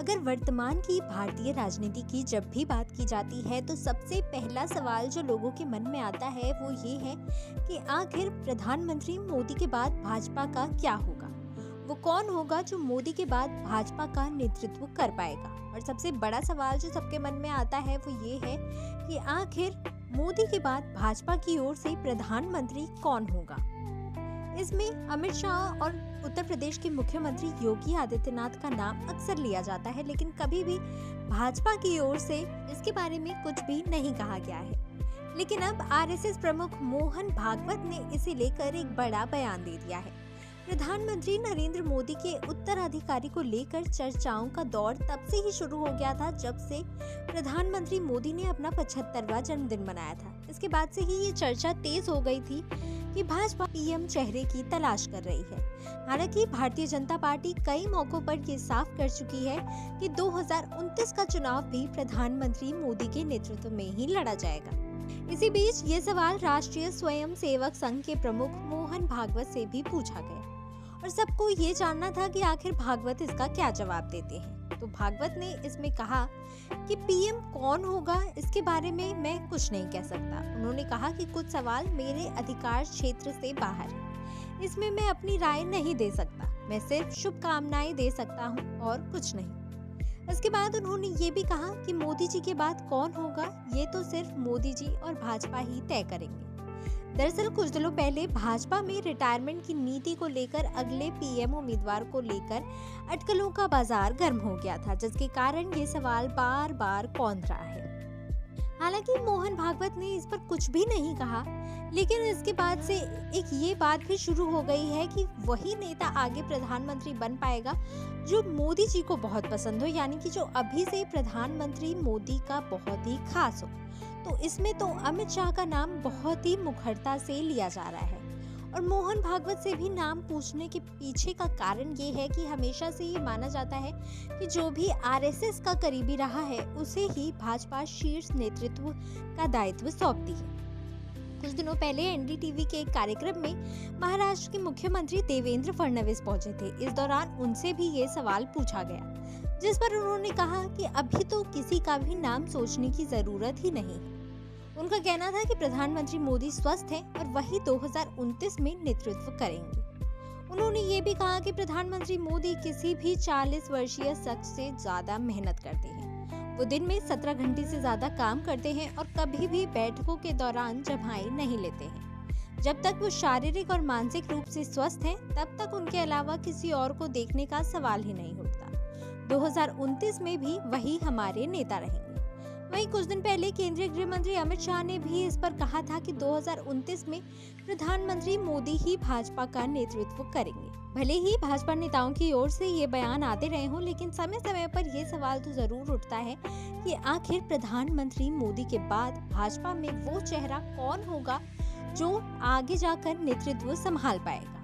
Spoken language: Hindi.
अगर वर्तमान की भारतीय राजनीति की जब भी बात की जाती है तो सबसे पहला सवाल जो लोगों के मन में आता है वो ये है कि आखिर प्रधानमंत्री मोदी के बाद भाजपा का क्या होगा। वो कौन होगा जो मोदी के बाद भाजपा का नेतृत्व कर पाएगा। और सबसे बड़ा सवाल जो सबके मन में आता है वो ये है कि आखिर मोदी के बाद भाजपा की ओर से प्रधानमंत्री कौन होगा। इसमें अमित शाह और उत्तर प्रदेश के मुख्यमंत्री योगी आदित्यनाथ का नाम अक्सर लिया जाता है, लेकिन कभी भी भाजपा की ओर से इसके बारे में कुछ भी नहीं कहा गया है। लेकिन अब आरएसएस प्रमुख मोहन भागवत ने इसे लेकर एक बड़ा बयान दे दिया है। प्रधानमंत्री नरेंद्र मोदी के उत्तराधिकारी को लेकर चर्चाओं का दौर तब से ही शुरू हो गया था जब से प्रधानमंत्री मोदी ने अपना 75वां जन्मदिन मनाया था। इसके बाद से ही ये चर्चा तेज हो गई थी कि भाजपा पीएम चेहरे की तलाश कर रही है। हालांकि भारतीय जनता पार्टी कई मौकों पर ये साफ कर चुकी है कि 2029 का चुनाव भी प्रधानमंत्री मोदी के नेतृत्व में ही लड़ा जाएगा। इसी बीच ये सवाल राष्ट्रीय स्वयं सेवक संघ के प्रमुख मोहन भागवत से भी पूछा गया और सबको ये जानना था कि आखिर भागवत इसका क्या जवाब देते हैं। तो भागवत ने इसमें कहा कि पीएम कौन होगा इसके बारे में मैं कुछ नहीं कह सकता। उन्होंने कहा कि कुछ सवाल मेरे अधिकार क्षेत्र से बाहर है, इसमें मैं अपनी राय नहीं दे सकता। मैं सिर्फ शुभकामनाएं दे सकता हूं और कुछ नहीं। इसके बाद उन्होंने ये भी कहा कि मोदी जी के बाद कौन होगा ये तो सिर्फ मोदी जी और भाजपा ही तय करेंगे। दरअसल कुछ दिनों पहले भाजपा में रिटायरमेंट की नीति को लेकर अगले पीएम उम्मीदवार को लेकर अटकलों का बाजार गर्म हो गया था, जिसके कारण ये सवाल बार बार कौंध रहा है। हालांकि मोहन भागवत ने इस पर कुछ भी नहीं कहा, लेकिन इसके बाद से एक ये बात भी शुरू हो गई है कि वही नेता आगे प्रधानमंत्री बन पाएगा जो मोदी जी को बहुत पसंद हो, यानी कि जो अभी से प्रधानमंत्री मोदी का बहुत ही खास हो। तो इसमें तो अमित शाह का नाम बहुत ही मुखरता से लिया जा रहा है। और मोहन भागवत से भी नाम पूछने के पीछे का कारण ये है कि हमेशा से ये माना जाता है कि जो भी आरएसएस का करीबी रहा है उसे ही भाजपा शीर्ष नेतृत्व का दायित्व सौंपती है। कुछ दिनों पहले एनडीटीवी के एक कार्यक्रम में महाराष्ट्र के मुख्यमंत्री देवेंद्र फडणवीस पहुंचे थे। इस दौरान उनसे भी ये सवाल पूछा गया, जिस पर उन्होंने कहा कि अभी तो किसी का भी नाम सोचने की जरूरत ही नहीं है। उनका कहना था कि प्रधानमंत्री मोदी स्वस्थ हैं और वही 2029 में नेतृत्व करेंगे। उन्होंने ये भी कहा कि प्रधानमंत्री मोदी किसी भी 40 वर्षीय शख्स से ज्यादा मेहनत करते हैं। वो दिन में 17 घंटे से ज्यादा काम करते हैं और कभी भी बैठकों के दौरान जमाई नहीं लेते हैं। जब तक वो शारीरिक और मानसिक रूप से स्वस्थ हैं, तब तक उनके अलावा किसी और को देखने का सवाल ही नहीं उठता। 2029 में भी वही हमारे नेता रहेंगे। वहीं कुछ दिन पहले केंद्रीय गृह मंत्री अमित शाह ने भी इस पर कहा था कि 2029 में प्रधानमंत्री मोदी ही भाजपा का नेतृत्व करेंगे। भले ही भाजपा नेताओं की ओर से ये बयान आते रहे हों, लेकिन समय समय पर ये सवाल तो जरूर उठता है कि आखिर प्रधानमंत्री मोदी के बाद भाजपा में वो चेहरा कौन होगा जो आगे जाकर नेतृत्व संभाल पाएगा।